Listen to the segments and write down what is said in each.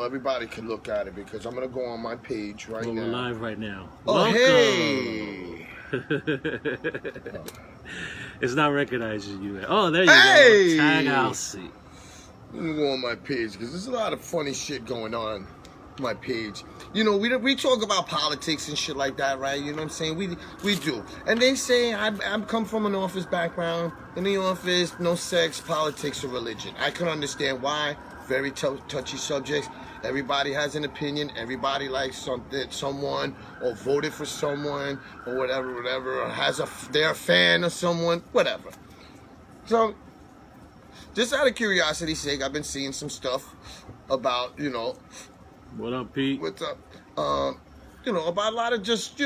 Everybody can look at it because I'm gonna go on my page right now. We're live right now. Oh, Welcome. hey! It's not recognizing you. Oh, there you Hey! go. Tag Alcy. I'm gonna go on my page because there's a lot of funny shit going on my page. You know, we talk about politics and shit like that, right? You know what I'm saying? We do. And they say I'm come from an office background. In the office, no sex, politics, or religion. I can understand why. Very touchy subjects. Everybody has an opinion. Everybody likes someone, or voted for someone, or whatever, or they're a fan of someone, whatever. So, just out of curiosity's sake, I've been seeing some stuff about, What up, Pete? what's up, about a lot of just,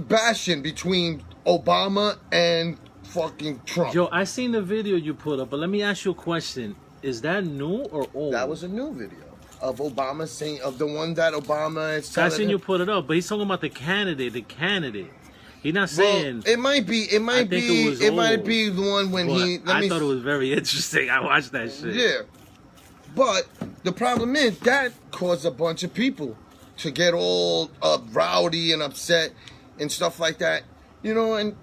bashing between Obama and fucking Trump. Yo, I seen the video you put up, but let me ask you a question. Is that new or old? That was a new video of Obama saying, of the one that Obama is I telling seen him. you put it up, but he's talking about the candidate. He's not saying. Well, it might be the one when I thought it was very interesting. I watched that shit. Yeah. But the problem is that caused a bunch of people to get all rowdy and upset and stuff like that. And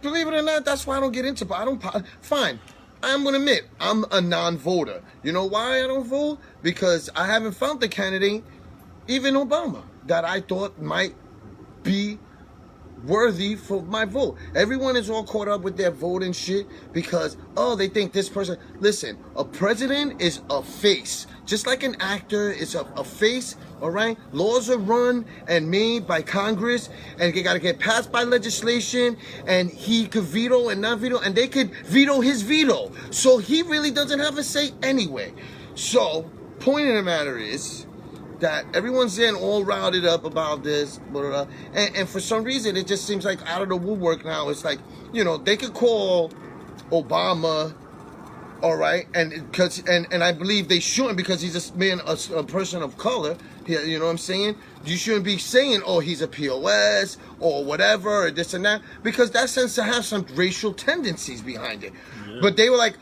believe it or not, that's why I don't get into it. Fine. I'm going to admit, I'm a non-voter. You know why I don't vote? Because I haven't found the candidate, even Obama, that I thought might be worthy for my vote. Everyone is all caught up with their vote and shit because, they think this person. Listen, a president is a face. Just like an actor is a face, all right? Laws are run and made by Congress, and they got to get passed by legislation, and he could veto and not veto, and they could veto his veto. So he really doesn't have a say anyway. So, point of the matter is that everyone's getting all routed up about this, blah, blah, blah. And for some reason, it just seems like out of the woodwork now. It's like, they could call Obama, all right, and I believe they shouldn't because he's a person of color. You know what I'm saying? You shouldn't be saying, he's a POS or whatever or this and that, because that tends to have some racial tendencies behind it. Yeah. But they were like,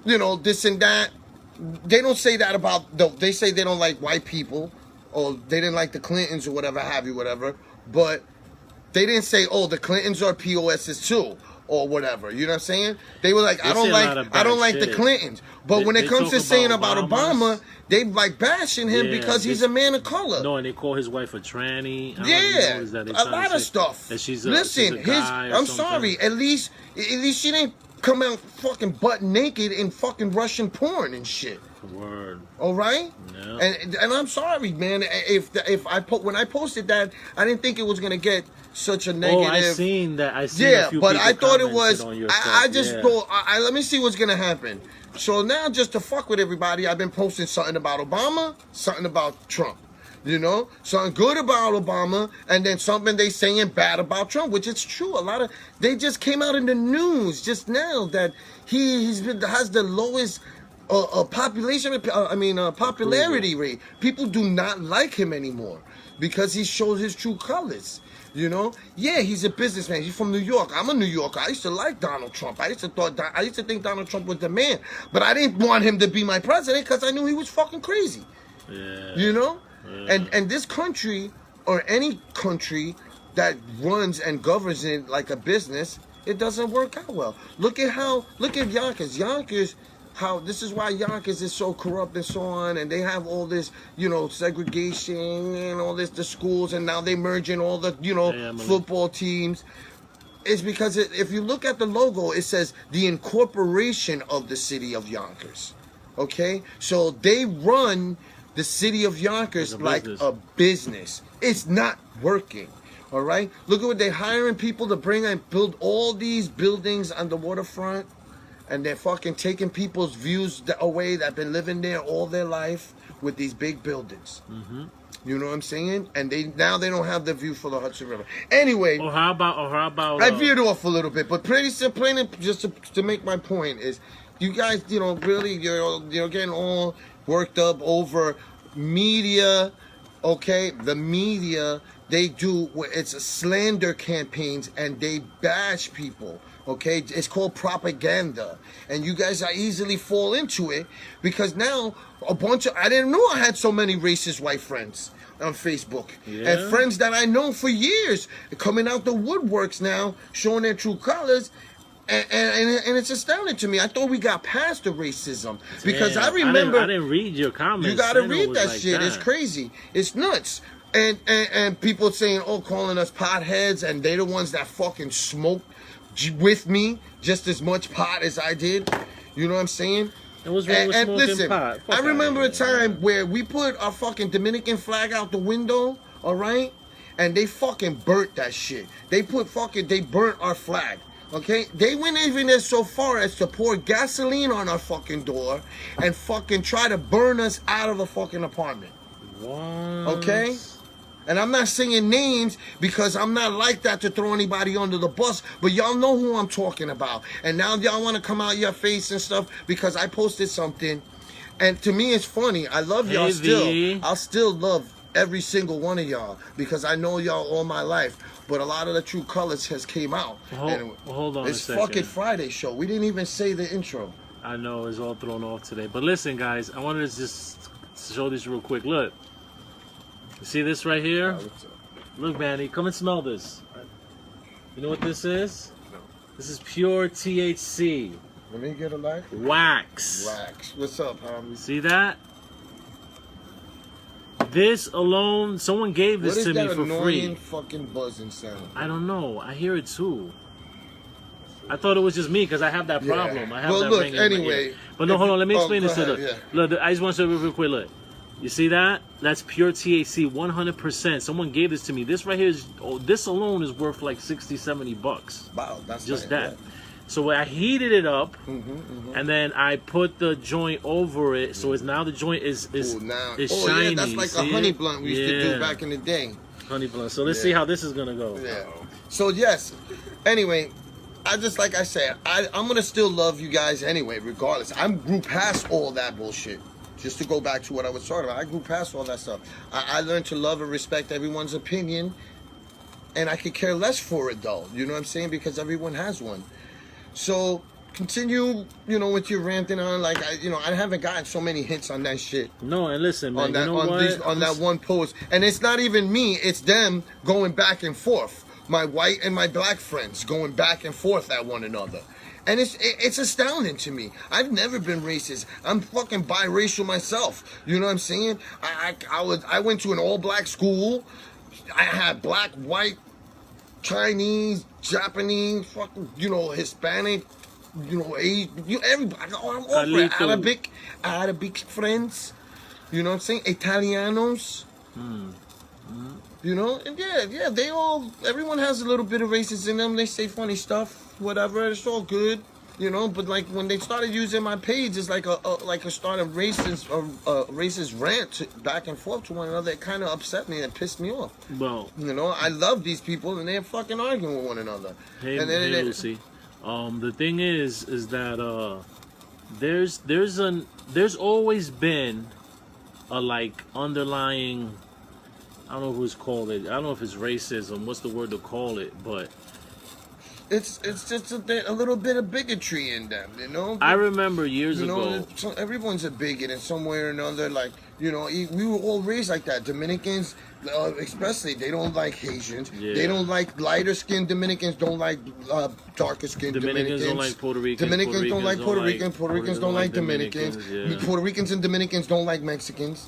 this and that. They don't say that about they say they don't like white people, or they didn't like the Clintons or whatever have you, whatever. But they didn't say, the Clintons are POSs too, or whatever. You know what I'm saying? They were like, I don't like the Clintons. But when it comes to saying about Obama, they like bashing him because he's a man of color. No, and they call his wife a tranny. A lot of stuff. Listen, I'm sorry. At least she didn't come out fucking butt naked in fucking Russian porn and shit. Word. All right. Yeah. And I'm sorry, man. When I posted that, I didn't think it was gonna get such a negative. I seen that. I seen a few but I people thought it was. I just yeah. thought. Let me see what's gonna happen. So now, just to fuck with everybody, I've been posting something about Obama, something about Trump. Something good about Obama, and then something they saying bad about Trump, which is true. They just came out in the news just now that has the lowest popularity rate. People do not like him anymore because he shows his true colors. Yeah, he's a businessman. He's from New York. I'm a New Yorker. I used to like Donald Trump. I used to think Donald Trump was the man, but I didn't want him to be my president because I knew he was fucking crazy. Yeah. Yeah. And this country, or any country that runs and governs it like a business, it doesn't work out well. Look at Yonkers. This is why Yonkers is so corrupt and so on, and they have all this, segregation and all this, the schools, and now they merging all the, football teams. It's because if you look at the logo, it says the incorporation of the city of Yonkers. Okay? So they run the city of Yonkers like a business. It's not working. All right? Look at what they're hiring people to bring and build all these buildings on the waterfront. And they're fucking taking people's views away that have been living there all their life with these big buildings. Mm-hmm. You know what I'm saying? And they don't have the view for the Hudson River. Anyway. Or how about? I veered off a little bit, but pretty simple, just to make my point is, you guys, really, you're getting all worked up over media okay, the media, they do, it's slander campaigns and they bash people, okay? It's called propaganda. And you guys are easily fall into it because now I didn't know I had so many racist white friends on Facebook. Yeah. And friends that I know for years coming out the woodworks now, showing their true colors. And it's astounding to me. I thought we got past the racism because Yeah, I remember. I didn't read your comments. You gotta I know it read was that like shit. that. It's crazy. It's nuts. And people saying, oh, calling us potheads, and they're the ones that fucking smoked with me just as much pot as I did. You know what I'm saying? And what's wrong with And smoking listen, pot? Fuck I remember outta a here, time man. where we put our fucking Dominican flag out the window, all right? And they fucking burnt that shit. They burnt our flag. Okay, they went even as so far as to pour gasoline on our fucking door and fucking try to burn us out of the fucking apartment. What? Okay? And I'm not saying names because I'm not like that to throw anybody under the bus, but y'all know who I'm talking about. And now y'all want to come out your face and stuff because I posted something. And to me, it's funny. I love y'all Hey, still. V. I'll still love every single one of y'all because I know y'all all my life. But a lot of the true colors has came out. Hold on a It's second. fucking Friday show. We didn't even say the intro. I know it's all thrown off today. But listen, guys, I wanted to just show this real quick. Look. You see this right here? Look, Manny, come and smell this. You know what this is? No. This is pure THC. Let me get a light. Wax. Wax. What's up, homie? See that? This alone, someone gave this What is to me that for annoying free. fucking buzzing sound? I don't know. I hear it too. I thought it was just me because I have that Yeah. problem. I have Well, that look, ringing in my anyway, ear. But no, if hold on. you- Let me explain go this to ahead, the. yeah. Look, I just want to show you real quick. Look, you see that? That's pure THC, 100%. Someone gave this to me. This right here is. Oh, this alone is worth like $60, $70. Wow, that's Just not that. So I heated it up, Mm-hmm. and then I put the joint over it. So it's now the joint is Now, shiny. yeah, that's like see a honey it? blunt we used to do back in the day. Honey blunt. So let's Yeah. see how this is gonna go. Yeah. So yes. Anyway, like I said, I'm gonna still love you guys anyway, regardless. I grew past all that bullshit. Just to go back to what I was talking about, I grew past all that stuff. I learned to love and respect everyone's opinion, and I could care less for it though. You know what I'm saying? Because everyone has one. So continue, with your ranting on. Like I haven't gotten so many hits on that shit. No, and listen, man. On that, you know what? on that one post, and it's not even me; it's them going back and forth. My white and my black friends going back and forth at one another, and it's astounding to me. I've never been racist. I'm fucking biracial myself. You know what I'm saying? I went to an all black school. I had black, white, Chinese, Japanese, fucking Hispanic. Everybody. I'm all for it. Arabic friends. You know what I'm saying? Italianos. And everyone has a little bit of racism in them. They say funny stuff, whatever. It's all good, But like when they started using my page, it's like a start of racist rant back and forth to one another. It kind of upset me and pissed me off. Well, I love these people, and they're fucking arguing with one another. hey, And then hey Lucy. The thing is that there's always been a like underlying. I don't know who's called it. I don't know if it's racism. What's the word to call it? But it's just a little bit of bigotry in them, I remember years ago. Everyone's a bigot in some way or another. Like, we were all raised like that. Dominicans, especially, they don't like Haitians. Yeah. They don't like lighter skinned Dominicans. Don't like darker skinned Dominicans. Dominicans don't like Puerto Ricans. Dominicans don't like Puerto Ricans. Puerto Ricans don't like Dominicans. Yeah. Puerto Ricans and Dominicans don't like Mexicans.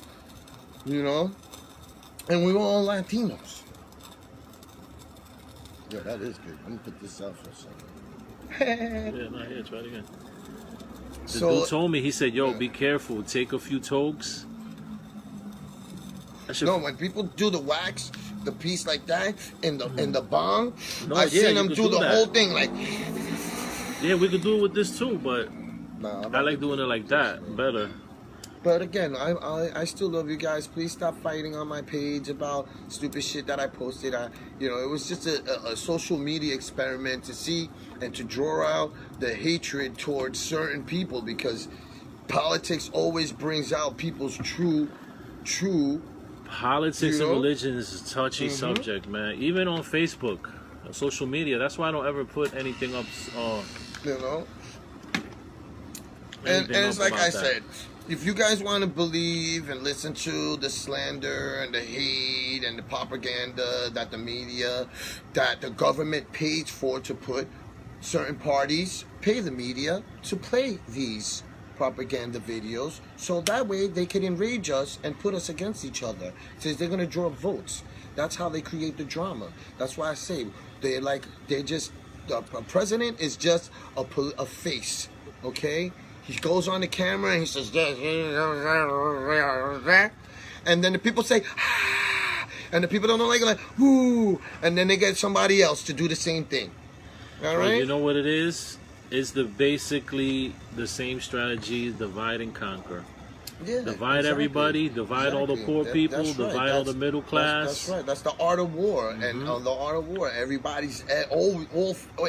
And we were all Latinos. Yeah, that is good. Let me put this out for a second. Yeah, not here. Try it again. The So, dude told me, he said, "Yo, yeah. be careful. Take a few tokes." no, when people do the wax, the piece like that, in the bong, No, I've yeah, seen you them could do do the that. whole thing like. Yeah, we could do it with this too, but Nah, I like doing it like that better. But again, I still love you guys. Please stop fighting on my page about stupid shit that I posted. It was just a social media experiment to see and to draw out the hatred towards certain people, because politics always brings out people's true Politics You and know? religion is a touchy subject, man. Even on Facebook, social media. That's why I don't ever put anything up. You know. And Anything it's up like about I that. said, if you guys want to believe and listen to the slander and the hate and the propaganda that the media, that the government pays for to put certain parties, pay the media to play these propaganda videos, so that way they can enrage us and put us against each other. Since they're gonna draw votes. That's how they create the drama. That's why I say the president is just a face, okay? He goes on the camera and he says, and then the people say, ah, and the people don't like it, like, woo, and then they get somebody else to do the same thing. All Well, right? you know what it is? It's basically the same strategy: divide and conquer. Yeah, Divide exactly. everyone, divide all the poor people, That's right. divide all the middle class. That's right. That's the art of war, and the art of war. Everybody's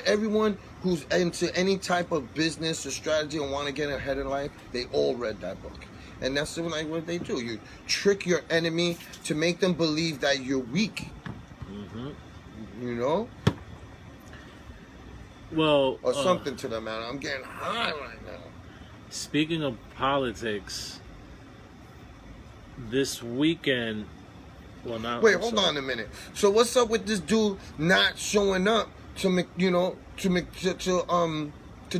everyone who's into any type of business or strategy and want to get ahead in life, they all read that book, and that's like what they do. You trick your enemy to make them believe that you're weak. You know, Well, or something to them. Man, I'm getting high right now. speaking of politics, this weekend, well, not. Wait, hold on a minute. So what's up with this dude not showing up to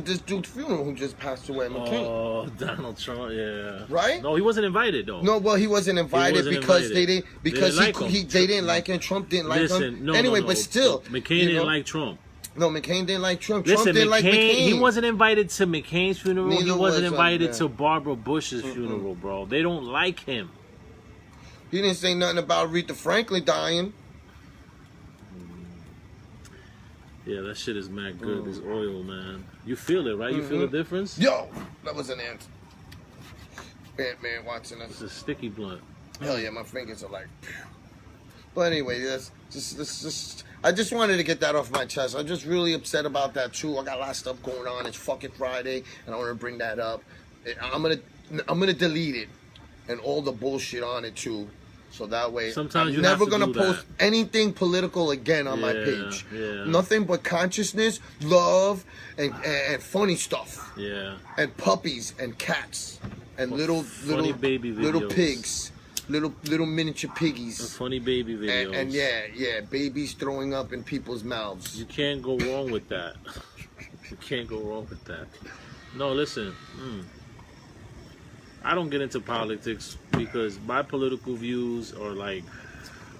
this dude's funeral who just passed away, McCain? Oh, Donald Trump, yeah. Right? No, he wasn't invited though. No, well, he wasn't invited wasn't because invited. they didn't like him. they didn't like him. Trump didn't like Listen, him. no, Anyway, no. but still, McCain you know, didn't like Trump. No, McCain didn't like Trump. Listen, Trump didn't like McCain. He wasn't invited to McCain's funeral. Neither he wasn't was, invited yeah. to Barbara Bush's funeral, bro. They don't like him. He didn't say nothing about Aretha Franklin dying. Yeah, that shit is mad good. This oil, man. You feel it, right? You feel the difference? Yo, that was an ant. Man watching us. It's a sticky blunt. Hell yeah, my fingers are like. Phew. But anyway, this I just wanted to get that off my chest. I'm just really upset about that too. I got a lot of stuff going on. It's fucking Friday, and I want to bring that up. I'm gonna delete it and all the bullshit on it too, so that way Sometimes I'm you never have to gonna do post that. anything political again on my Yeah, page. yeah. Nothing but consciousness, love, and funny stuff, Yeah. and puppies and cats and little baby little videos. pigs. Little miniature piggies. Funny baby videos. And yeah, babies throwing up in people's mouths. You can't go wrong with that. You can't go wrong with that. No, listen. I don't get into politics because my political views are like,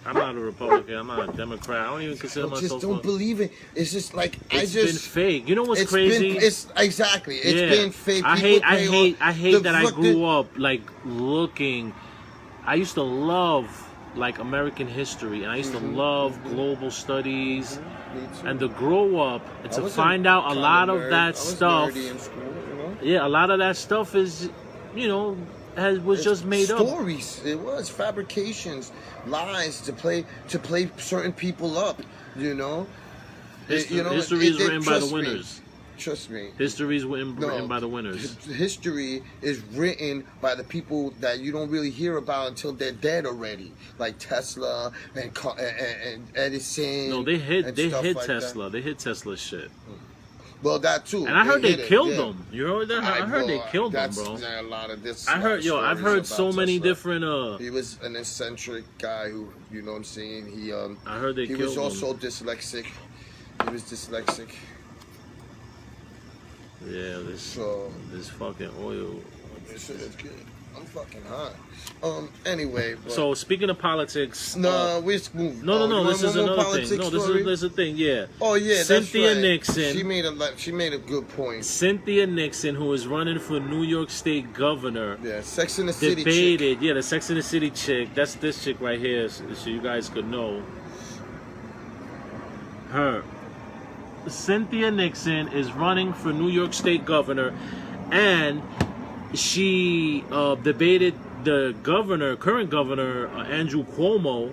I'm not a Republican. I'm not a Democrat. I don't even consider I myself. just don't believe it. It's just like It's been fake. You know what's it's crazy? It's exactly. It's been fake. I People hate that I grew up like looking. I used to love like American history, and I used to love global studies, and to grow up and to find out a lot of that stuff. In school, you know? Yeah, a lot of that stuff is, was just made up. Stories. It was fabrications, lies to play certain people up. You know. History is written by the trust me. winners. Trust me. History is written by the winners. History is written by the people that you don't really hear about until they're dead already, like Tesla and Edison. No, they hit like Tesla. that. They hit Tesla's shit. Well, that too. And I heard they hit it, killed yeah. them. You heard that? I heard they killed them, That's bro. a lot of this. I've heard so many different. He was an eccentric guy who, you know what I'm saying. I heard they He killed was also them. dyslexic. He was dyslexic. Yeah, this fucking oil. This shit is good. I'm fucking hot. Anyway. But, So speaking of politics, no, we're moving. no. This is another thing. No, this is a thing. Yeah. Oh yeah, Cynthia that's right. Nixon. She made a good point. Cynthia Nixon, who is running for New York State governor, Yeah, Sex and the City. debated. Chick. Yeah, the Sex and the City chick. That's this chick right here, so you guys could know her. Cynthia Nixon is running for New York State governor, and she debated the current governor, Andrew Cuomo,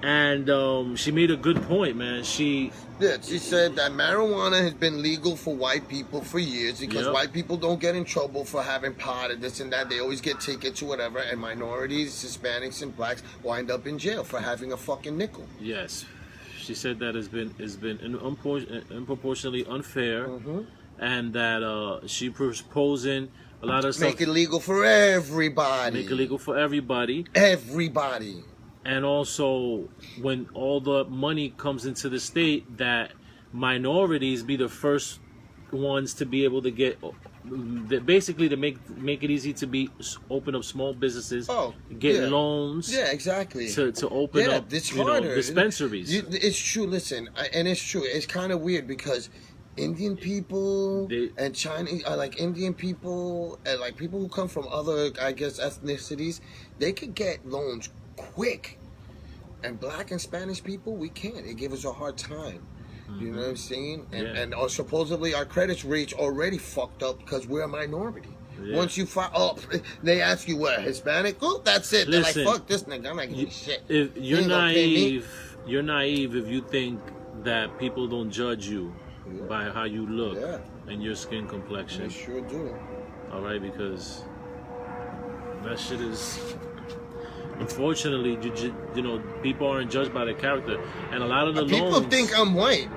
And she made a good point, man. She said that marijuana has been legal for white people for years because Yep. white people don't get in trouble for having pot and this and that. They always get tickets or whatever, and minorities, Hispanics, and blacks wind up in jail for having a fucking nickel. Yes, she said that has been unproportionately unfair, and that she proposing a lot of stuff. Make it legal for everybody. Make it legal for everybody. Everybody. And also, when all the money comes into the state, that minorities be the first ones to be able to get, basically to make it easy to open up small businesses, get loans. Yeah, exactly. To open up, it's harder. Dispensaries. It's true. Listen, and it's true. It's kind of weird because Indian people and Chinese, like Indian people, and like people who come from other, I guess, ethnicities, they could get loans quick. And black and Spanish people, we can't. They give us a hard time. You know what I'm saying? And supposedly our credit rate's already fucked up because we're a minority. Yeah. Once you they ask you what, Hispanic? Oh, that's it. Listen, they're like, fuck this nigga. I'm not giving shit. If you're naive if you think that people don't judge you by how you look and your skin complexion. They sure do. All right, because that shit is. Unfortunately, you know, people aren't judged by their character, and a lot of the people think I'm white.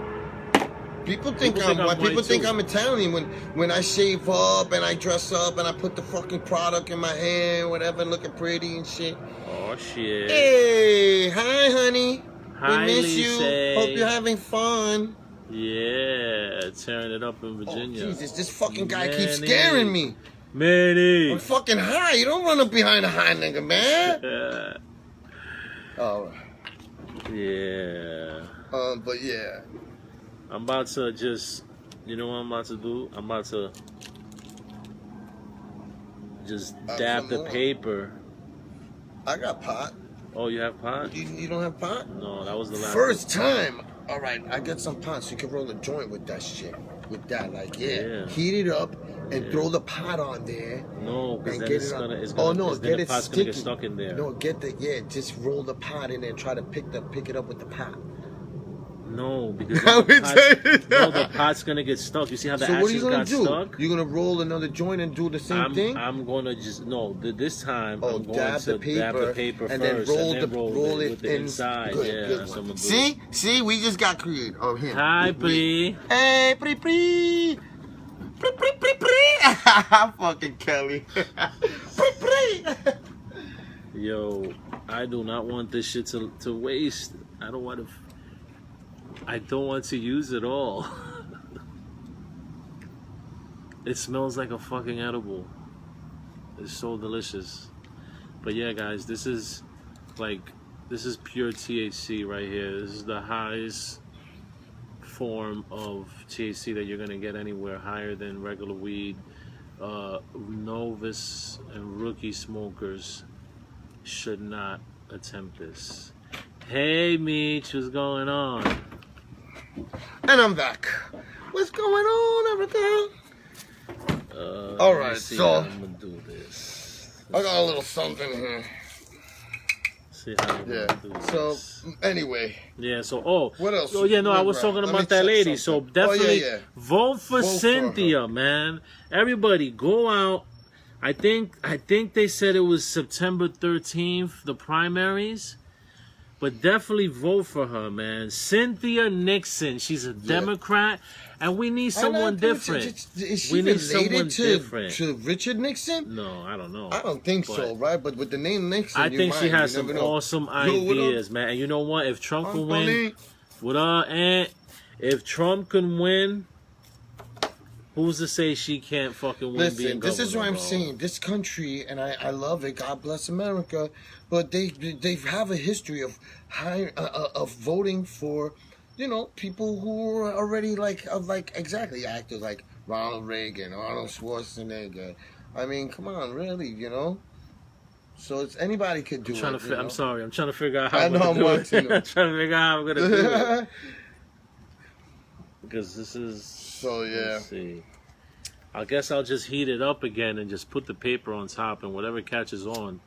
People think I'm white. People think I'm Italian when I shave up and I dress up and I put the fucking product in my hair, whatever, looking pretty and shit. Oh shit! Hey, hi, honey. Hi, we miss you. Lisa. Hope you're having fun. Yeah, tearing it up in Virginia. Oh, Jesus, this fucking guy keeps scaring me. Manny. I'm fucking high. You don't run up behind a high nigga, man. Oh. Yeah. But yeah. I'm about to just, you know what I'm about to do? I'm about to just dab the paper. I got pot. Oh, you have pot? You don't have pot? No, that was the last First time. All right, I got some pot so you can roll a joint with that shit. With that, like, heat it up and throw the pot on there. No, because then it's gonna get pot's sticky. Gonna get stuck in there. No, just roll the pot in there and try to pick it up with the pot. No, because the pot's gonna get stuck. You see how the ashes got stuck? You're gonna roll another joint and do the same thing? I'm gonna just this time I'm going dab to dab the paper and first then roll it with the inside. Good that's what I'm gonna do. do. See, we just got creative. Oh, him. Hi, Pri. Hey, Pri. Pri. Fucking Kelly. Pri. Yo, I do not want this shit to waste. I don't want to use it all. It smells like a fucking edible. It's so delicious. But yeah, guys, this is pure THC right here. This is the highest form of THC that you're gonna get anywhere, higher than regular weed. Novice and rookie smokers should not attempt this. Hey, Meech, what's going on? And I'm back. What's going on, everything? All right, so I'm gonna do this. I got a little something here. See how I'm gonna do this. So anyway. Yeah. So what else? Oh yeah, no, I was talking about that lady. So definitely vote for Cynthia, man. Everybody, go out. I think they said it was September 13th, the primaries. But definitely vote for her, man. Cynthia Nixon. She's a Democrat, and we need someone different. Is she related to Richard Nixon? No, I don't know. I don't think so, right? But with the name Nixon, I think she has some awesome ideas, man. And you know what? If Trump can win, if Trump can win, who's to say she can't fucking win? Listen, this is what I'm saying. This country, and I love it. God bless America. But they have a history of voting for, you know, people who are already exactly actors like Ronald Reagan, Arnold Schwarzenegger. I mean, come on, really, you know. So anybody could do it. I'm sorry. I'm trying to figure out how I'm gonna do it. I'm trying to figure out how I'm gonna do it. Because this is. So yeah. Let's see. I guess I'll just heat it up again and just put the paper on top, and whatever catches on.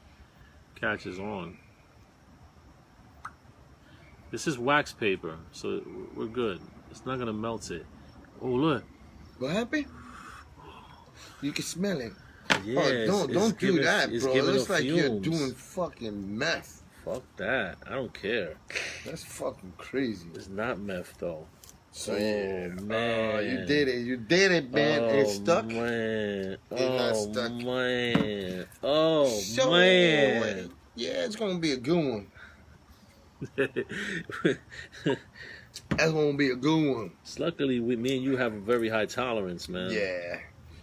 This is wax paper, so we're good. It's not gonna melt it. Oh look. What happened? You can smell it. Yeah, Oh, don't do that, it's bro. It giving looks off like you're fumes. doing fucking meth. Fuck that. I don't care. That's fucking crazy. It's not meth though. So Oh, yeah, man. you did it. You did it, man. It's stuck. Man. It's not Oh stuck. man. Oh So, man. yeah, it's gonna be a good one. That's gonna be a good one. Luckily, me and you have a very high tolerance, man. Yeah.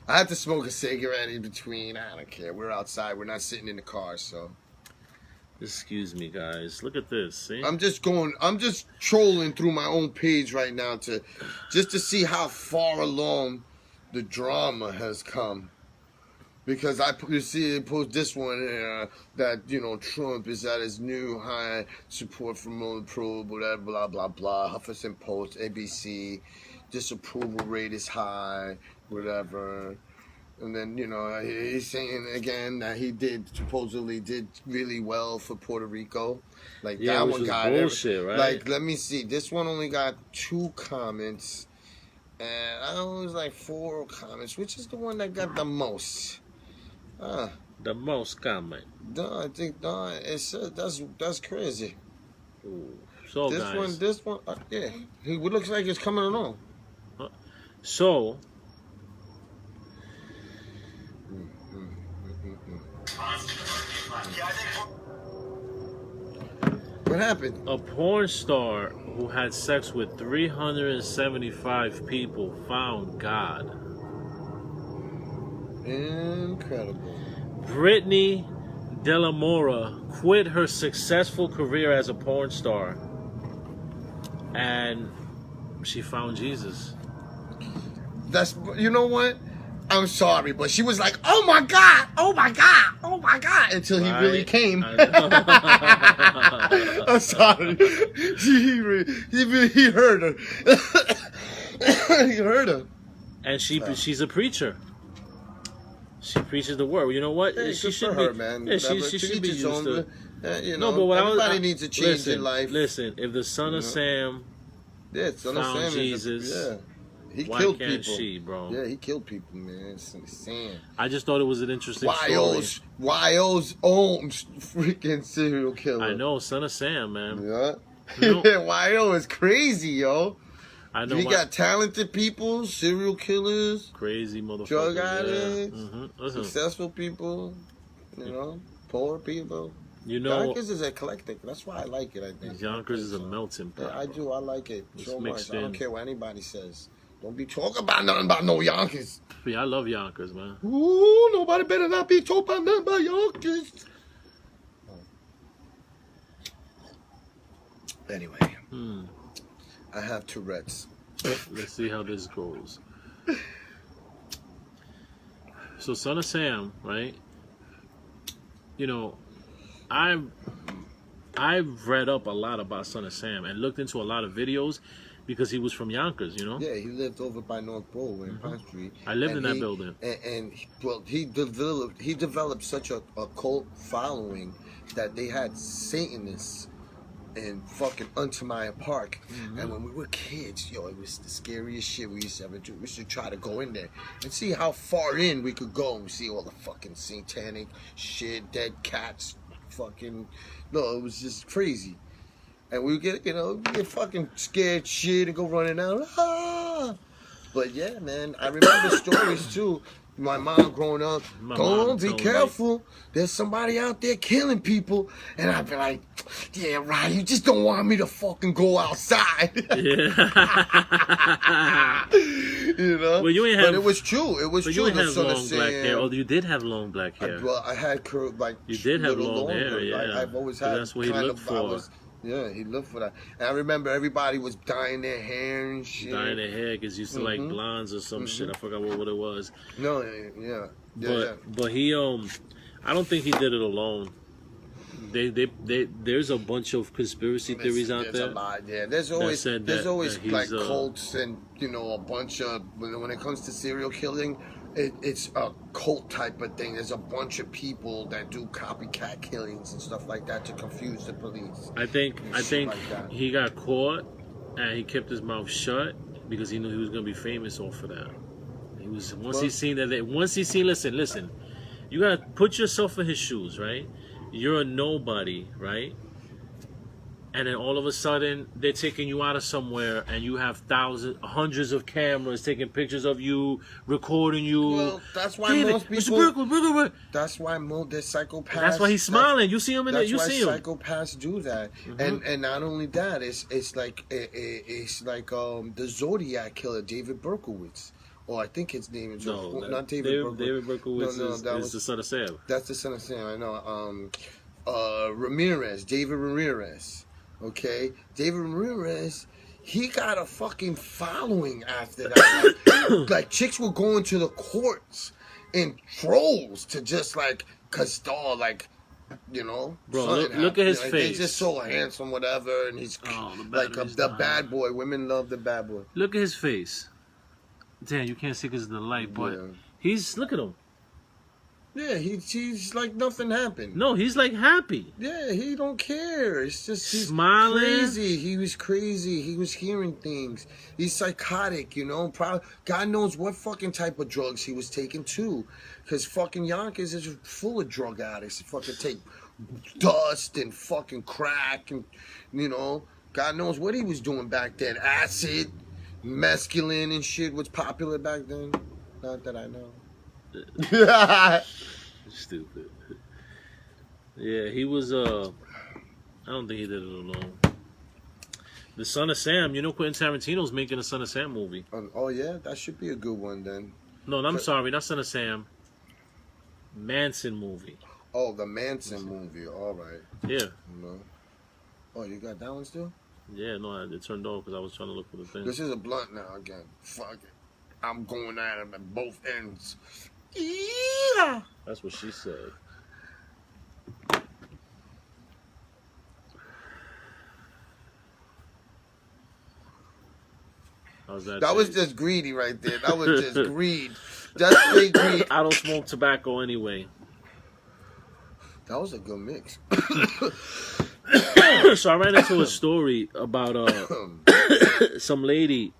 I have to smoke a cigarette in between. I don't care. We're outside. We're not sitting in the car, so. Excuse me, guys. Look at this. See? I'm just trolling through my own page right now to see how far along the drama has come. Because you see, they post this one here that, Trump is at his new high support for Mueller probe, whatever, blah, blah, blah. Huffington Post, ABC, disapproval rate is high, whatever. And then, he's saying again that he supposedly did really well for Puerto Rico. Like, Yeah, that which one was got bullshit, right? Like, let me see. This one only got 2 comments. And I was like 4 comments. Which is the one that got the most? The most comment. No, I think it's that's crazy. Ooh. So, This one, yeah. He looks like it's coming along. So, What happened? a porn star who had sex with 375 people found God. Incredible. Brittany De La Mora quit her successful career as a porn star, and she found Jesus. That's, you know what? I'm sorry, but she was like, "Oh my God, oh my God, oh my God," until he really Right? came. I know. I'm sorry. He heard her. He heard her. And she's a preacher. She preaches the word. You know what? Hey, she good should for be. her, man. Yeah, she To should each be his used own, to. no, but what everybody needs a change in life. Listen, if the son of Sam Yeah, Son of found Sam Jesus, he why killed can't people. she, bro? Yeah, he killed people, man. It's insane. I just thought it was an interesting story. YO's own freaking serial killer. I know, son of Sam, man. Yeah. You know- YO is crazy, yo. I know. We got talented people, serial killers, crazy motherfuckers. drug yeah. addicts, Listen, successful people, poor people. you know, Yonkers is eclectic. That's why I like it, I think. Yonkers is a melting pot. Yeah, I do. I like it It's so mixed much. I don't in. care what anybody says. Don't be talking about nothing about no Yonkers. Yeah, I love Yonkers, man. Ooh, nobody better not be talking about nothing about Yonkers. Anyway, I have Tourette's. Let's see how this goes. So, son of Sam, right? I've read up a lot about Son of Sam and looked into a lot of videos because he was from Yonkers, Yeah, he lived over by North Broadway in Pine Street. I lived in that he- building. He developed such a cult following that they had Satanists in fucking Untermeyer Park. And when we were kids, it was the scariest shit we used to ever do. We used to try to go in there and see how far in we could go and see all the fucking satanic shit, dead cats, fucking... No, it was just crazy. And we would get, get fucking scared shit and go running out. Ah! But yeah, man, I remember stories too. My mom growing up, My go mom on, be told me. careful. There's somebody out there killing people. And I'd be like, yeah, right, you just don't want me to fucking go outside. Yeah. Well, you ain't but have- it was true. It was But true. you ain't The have Son of long black hair. Sam. Oh, you did have long black hair. Well, I had You did have little long longer. hair, yeah. I've always So had. that's what he kind looked of, for. He looked for that. And I remember everybody was dyeing their hair and shit. Dyeing their hair because used to like blondes or some shit. I forgot what it was. No, yeah. But he I don't think he did it alone. There's a bunch of conspiracy theories out There's there. a lot, yeah. There's always said there's that always he's, like cults and a bunch of when it comes to serial killing, it's a cult type of thing. There's a bunch of people that do copycat killings and stuff like that to confuse the police. I think And shit like that. he got caught and he kept his mouth shut because he knew he was gonna be famous off of that. He was once he seen that. Once he seen, listen. You gotta put yourself in his shoes, right? You're a nobody, right? And then all of a sudden they're taking you out of somewhere, and you have hundreds of cameras taking pictures of you, recording you. Well, that's why David, most people. Mr. Burkle. That's why they're psychopaths. That's why he's smiling. You see him in there. You see him. That's why psychopaths do that. And not only that, it's like the Zodiac killer, David Berkowitz. Or I think his name is not David Berkowitz. David Berkowitz is the son of Sam. That's the son of Sam. I know. David Ramirez. Okay, David Ramirez, he got a fucking following after that. Like chicks were going to the courts in trolls to just like, like, you know. Bro, look at his face. He's just so handsome, whatever, and he's like the bad boy. Women love the bad boy. Look at his face. Damn, you can't see because of the light, but look at him. Yeah, he's like nothing happened. No, he's like happy. Yeah, he don't care. It's just he's smiling. Crazy. He was crazy. He was hearing things. He's psychotic, you know. Probably God knows what fucking type of drugs he was taking too, because fucking Yonkers is full of drug addicts. He fucking take dust and fucking crack and you know, God knows what he was doing back then. Acid, mescaline and shit was popular back then. Not that I know. Stupid. Yeah, he was I don't think he did it alone. The Son of Sam, you know Quentin Tarantino's making a Son of Sam movie. Oh yeah, that should be a good one then. No, I'm sorry, not Son of Sam. Manson movie. Oh, the Manson movie. All right. Yeah. No. Oh, you got that one still? Yeah, no, it turned off because I was trying to look for the thing. This is a blunt now again. Fuck it. I'm going at him at both ends. Yeah. That's what she said. How's that? That was just greedy right there. That was just greed. Just straight greed. I don't smoke tobacco anyway. That was a good mix. So I ran into a story about some lady.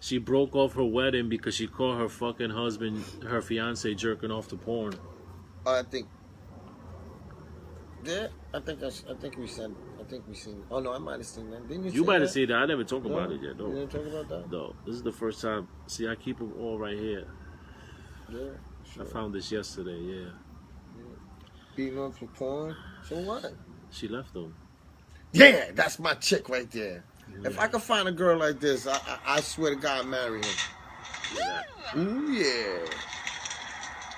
She broke off her wedding because she caught her fucking husband, her fiance, jerking off to porn. I think. Yeah, I think we seen. Oh no, I might have seen that. Didn't you? You might have seen that. I never talked about it yet. No. You didn't talk about that. No, this is the first time. See, I keep them all right here. Yeah. Sure. I found this yesterday. Yeah. Beating up for porn. So what? She left them. Yeah, that's my chick right there. Yeah. If I could find a girl like this, I swear to God, I'd marry her. Yeah. Ooh yeah.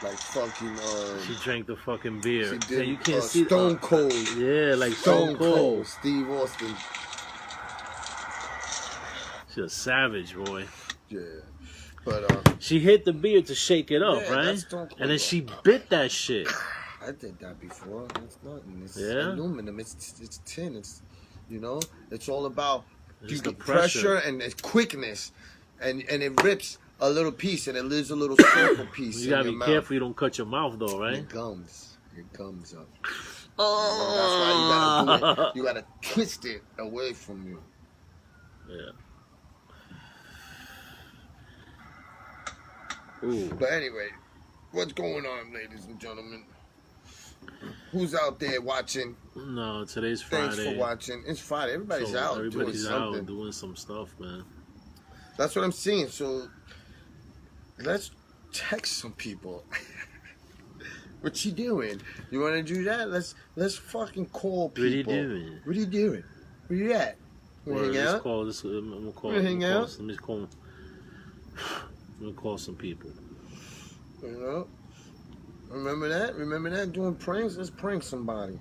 Like fucking. She drank the fucking beer. She did. You can't see Stone Cold. Yeah, like Stone Cold. Steve Austin. She's a savage, boy. Yeah, but she hit the beer to shake it up, yeah, right? And then she though. bit that shit. I did that before. It's nothing. It's yeah? aluminum. It's tin. It's it's all about the pressure and quickness, and it rips a little piece and it leaves a little circle piece. You gotta be careful you don't cut your mouth though, right? It gums up. Oh, that's why you gotta do it. You gotta twist it away from you. Yeah. Ooh. But anyway, what's going on, ladies and gentlemen? Who's out there watching? No, today's Friday. Thanks for watching. It's Friday. Everybody's out doing something. Doing some stuff, man. That's what I'm saying. So let's text some people. What you doing? You want to do that? Let's fucking call people. What are you doing? What are you doing? Where you at? You Well, hang out? I'm gonna call. Hang out? Let me call. I'm gonna call some people. You know? Remember that? Remember that? Doing pranks? Let's prank somebody.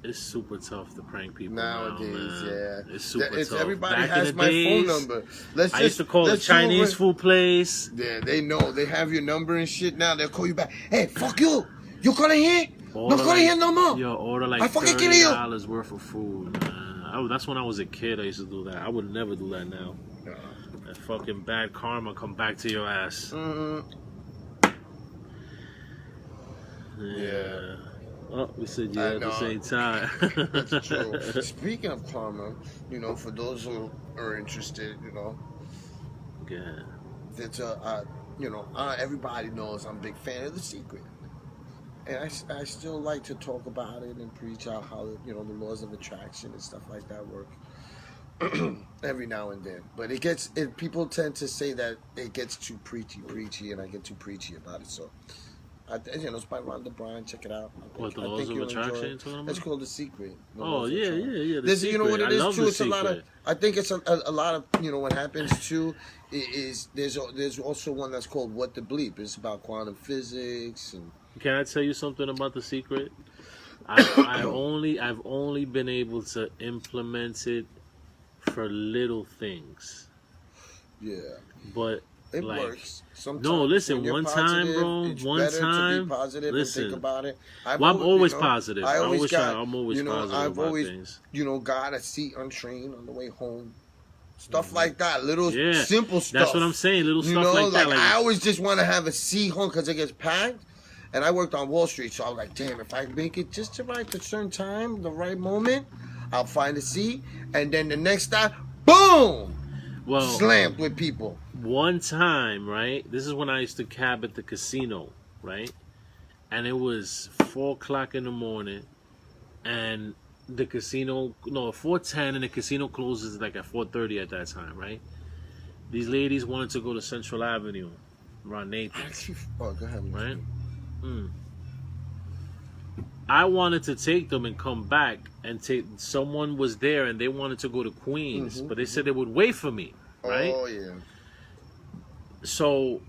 It's super tough to prank people Nowadays, now, man. yeah. It's super tough. Everybody Back has in the my days, phone number. I used to call the Chinese food place. Yeah, they know. They have your number and shit now. They'll call you back. Hey, fuck you. You calling here? No calling here no more. Yo, order like $30 worth of food, man. That's when I was a kid. I used to do that. I would never do that now. That fucking bad karma come back to your ass. Mm-hmm. Yeah. Oh, we said yeah I at the know. same time. That's true. Speaking of karma, you know, for those who are interested, you know, Yeah. it's everybody knows I'm a big fan of The Secret. And I still like to talk about it and preach out how, you know, the laws of attraction and stuff like that work every now and then. But people tend to say that it gets too preachy, and I get too preachy about it. So, it's by Rhonda Byrne. Check it out. What, the laws of attraction you're talking about? It's called The Secret. The Oh, Laws of yeah. Attraction. The You know what it Secret. I is love too. The It's a lot of. Secret. I think it's a lot of, you know, what happens too is there's also one that's called What the Bleep. It's about quantum physics and. Can I tell you something about The Secret? I've only been able to implement it for little things. Yeah. But it like, works. Sometimes no, listen, when you're one positive, time, bro, it's one better time, to be positive listen, and think about it. I'm always you know, positive. I'm always positive I've about always, things. you know, got a seat on train on the way home. Stuff like that, little Yeah, simple stuff. That's what I'm saying, little you stuff know, like that. Like, I always just want to have a seat home because it gets packed. And I worked on Wall Street, so I was like, damn, if I make it just to right at a certain time, the right moment, I'll find a seat. And then the next stop, boom! well, Slammed with people. one time, right? This is when I used to cab at the casino, right? And it was 4:00 in the morning, and the casino, 4:10, and the casino closes like at 4:30 at that time, right? These ladies wanted to go to Central Avenue, around Nathan's, Oh, go ahead. right? I wanted to take them and come back and take. Someone was there and they wanted to go to Queens, but they said they would wait for me, right? Oh, yeah. So,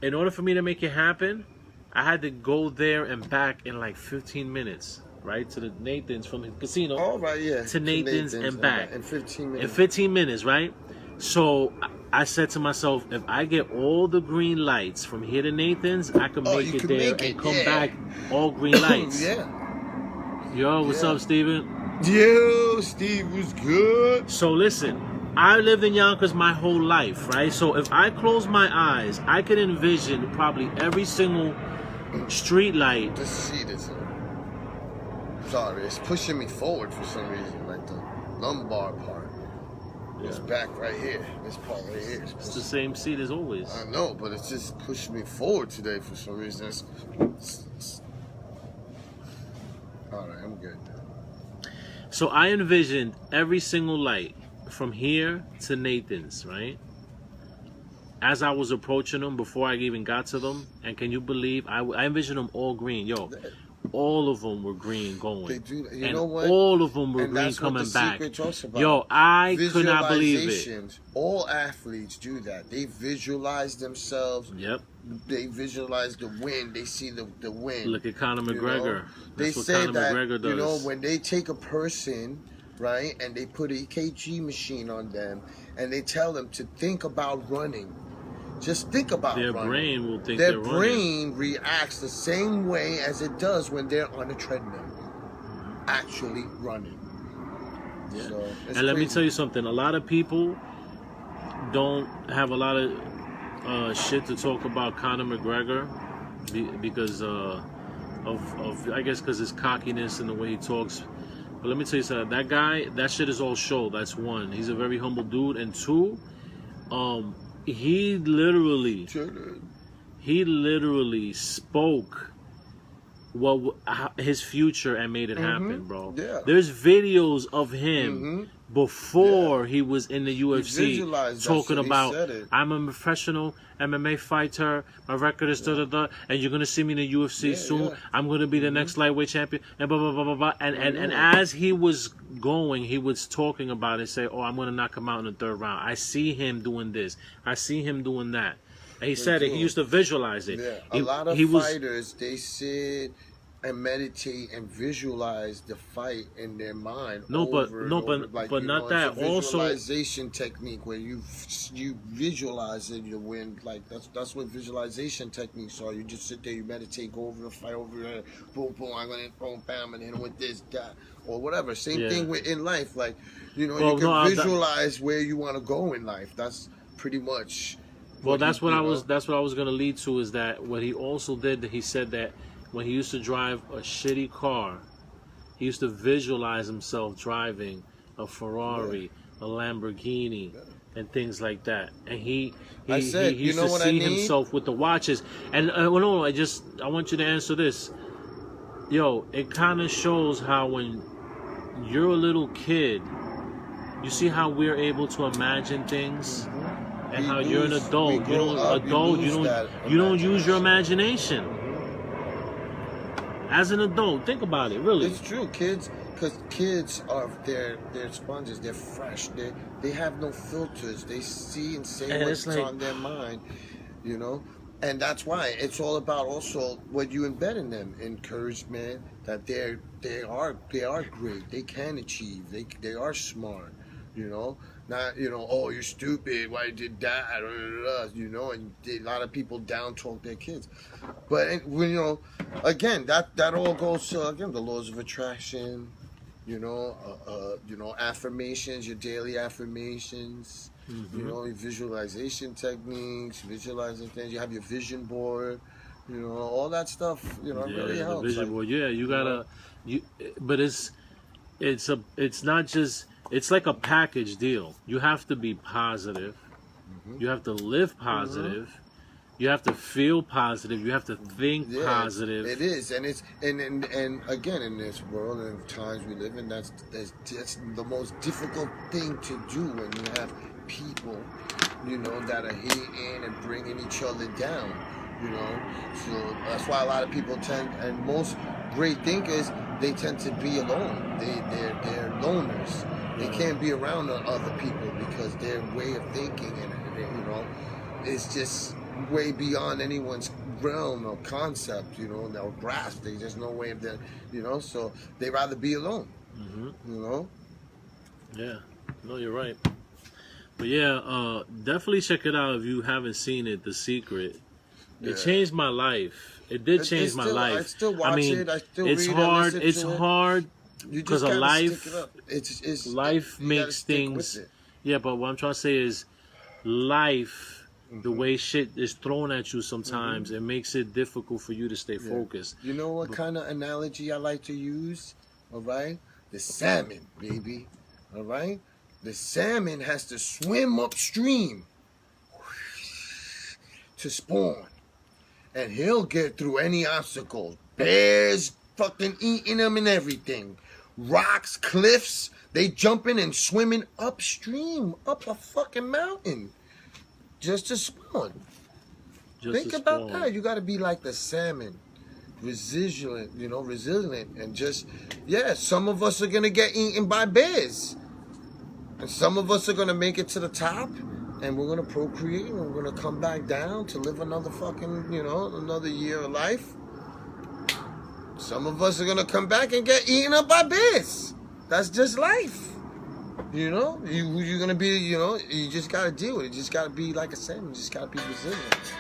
in order for me to make it happen, I had to go there and back in like 15 minutes, right? To the Nathan's from the casino. All right, yeah. To Nathan's and back. In 15 minutes. In 15 minutes, right? So I said to myself, if I get all the green lights from here to Nathan's, I can make it there and come back all green lights. Yeah. Yo, what's up, Steven? Yo, Steve was good. So listen, I lived in Yonkers my whole life, right? So if I close my eyes, I could envision probably every single street light. The seat is sorry, it's pushing me forward for some reason, like the lumbar part. It's back right here. This part right here. It's the same seat as always. I know, but it's just pushing me forward today for some reason. All right, I'm good. So I envisioned every single light from here to Nathan's, right? As I was approaching them before I even got to them, and can you believe I envisioned them all green, yo. All of them were green going. They do. You and know what? all of them were And green that's what coming The back. Secret talks about. Yo, I could not believe it. Visualizations. All athletes do that. They visualize themselves. Yep. They visualize the win. They see the win. Look at Conor You McGregor. know? They That's what say Conor that, McGregor does. you know, when they take a person, right, and they put an EKG machine on them, and they tell them to think about running. Just think about their running. brain will think Their they're running. brain reacts the same way as it does when they're on a treadmill, actually running. Yeah. So, it's And let me crazy. tell you something. A lot of people don't have a lot of shit to talk about Conor McGregor because of I guess because his cockiness and the way he talks. But let me tell you something. That guy, that shit is all show. That's one. He's a very humble dude. And two, he literally spoke his future and made it happen, bro. Yeah. There's videos of him before he was in the UFC visualized that talking shit. He about, said it. I'm a professional MMA fighter, my record is da-da-da, and you're going to see me in the UFC soon. Yeah. I'm going to be the next lightweight champion, and blah, blah, blah, blah, blah. And as he was going, he was talking about it, say, oh, I'm going to knock him out in the third round. I see him doing this. I see him doing that. And he said it. He used to visualize it. Yeah, He- a lot of he was- fighters, they sit and meditate and visualize the fight in their mind. No, but- over and no, over. but- Like, but you not know, that. It's a Also- visualization technique where you visualize it, you win. Like that's what visualization techniques are. You just sit there, you meditate, go over the fight, over there, boom, boom. I'm gonna boom, bam, and hit him with this, that, or whatever. Same Yeah. thing in life. Like, you know, Well, you can no, visualize where you want to go in life. That's pretty much. Well, that's what you I know. was. That's what I was going to lead to. Is that what he also did? He said that when he used to drive a shitty car, he used to visualize himself driving a Ferrari, a Lamborghini, and things like that. And he used to see himself with the watches. And no, I want you to answer this. Yo, it kind of shows how when you're a little kid, you see how we're able to imagine things, and how you're an adult. You don't use your imagination. As an adult, think about it. Really, it's true. Kids, because kids are they're sponges. They're fresh. They have no filters. They see and say what's on their mind. You know. And that's why it's all about also what you embed in them, encouragement that they are great, they can achieve, they are smart, you know, not oh you're stupid, why you did that, you know, and a lot of people down talk their kids, but when again that all goes to again the laws of attraction, affirmations, your daily affirmations. You know, your visualization techniques, visualizing things. You have your vision board, all that stuff. Really helps. The vision board. Yeah, you gotta. But it's not just. It's like a package deal. You have to be positive. You have to live positive. You have to feel positive. You have to think positive. It is, and it's and again in this world and times we live in, that's the most difficult thing to do when you have people, that are hating and bringing each other down, So that's why a lot of people and most great thinkers, they tend to be alone. They're loners. They can't be around other people because their way of thinking and it's just way beyond anyone's realm or concept, or grasp. There's just no way of that, so they rather be alone. Yeah, no, you're right. But yeah, definitely check it out if you haven't seen it, The Secret. It changed my life. It did change my life. I still watch it. I still read it. Hard. It's hard because of life. It's life makes things. Yeah, but what I'm trying to say is, life, the way shit is thrown at you sometimes, it makes it difficult for you to stay focused. You know what kind of analogy I like to use? All right, the salmon, baby. All right. The salmon has to swim upstream to spawn. And he'll get through any obstacles. Bears fucking eating him and everything. Rocks, cliffs, they jumping and swimming upstream, up a fucking mountain. Just to spawn. Think about that. You gotta be like the salmon. Resilient, and just, some of us are gonna get eaten by bears. And some of us are going to make it to the top, and we're going to procreate, and we're going to come back down to live another fucking, another year of life. Some of us are going to come back and get eaten up by bears. That's just life. You're going to be, you just got to deal with it. You just got to be like a salmon. You just got to be resilient.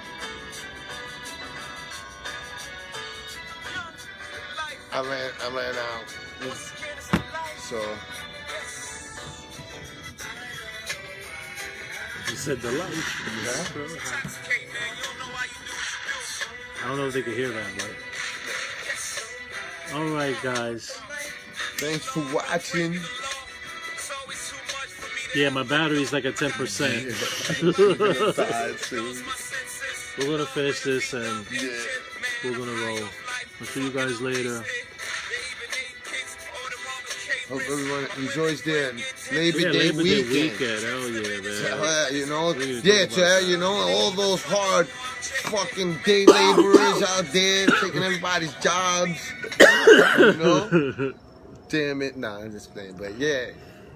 I ran out. So... You said the life. I don't know if they can hear that, but... Alright, guys. Thanks for watching. Yeah, my battery's like at 10%. We're going to finish this and we're going to roll. I'll see you guys later. Hope everyone enjoys their Labor Day weekend. Hell yeah, man. All those hard fucking day laborers out there taking everybody's jobs. Damn it. Nah, I'm just playing. But yeah,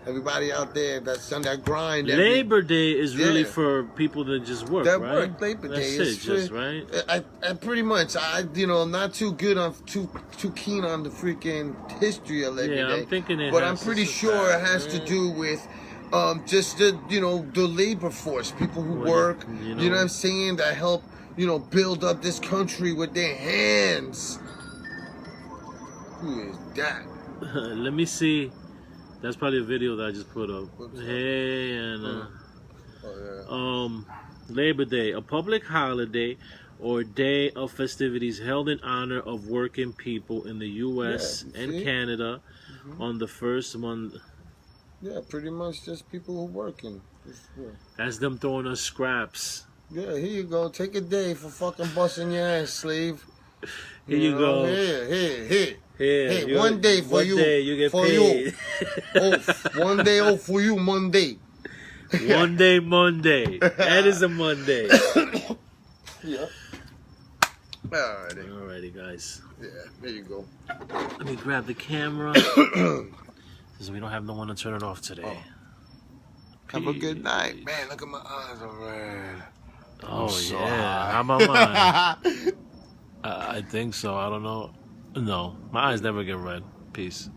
everybody out there that's on that grind. Labor Day is really for people that just work, that right? Work Labor Day is just right. I pretty much. I'm not too good on too keen on the freaking history of Labor Day. I'm thinking but I'm pretty sure it has to do with just the the labor force, people who work. You know what I'm saying? That help build up this country with their hands. Who is that? Let me see. That's probably a video that I just put up. Hey, and Labor Day, a public holiday or day of festivities held in honor of working people in the U.S. Yeah, and see? Canada on the first month. Yeah, pretty much just people who working. Just, yeah. That's them throwing us scraps. Yeah, here you go. Take a day for fucking busting your ass, slave. Here you go. Here. Here, Hey, one day for one you. day you get for paid. You. Off. One day off for you, Monday. One day Monday. That is a Monday. Yeah. Alrighty. Alrighty, guys. Yeah, there you go. Let me grab the camera. Because we don't have no one to turn it off today. Have a good night. Man, look at my eyes are red. Oh, so yeah. high. How about mine? I think so. I don't know. No, my eyes never get red. Peace.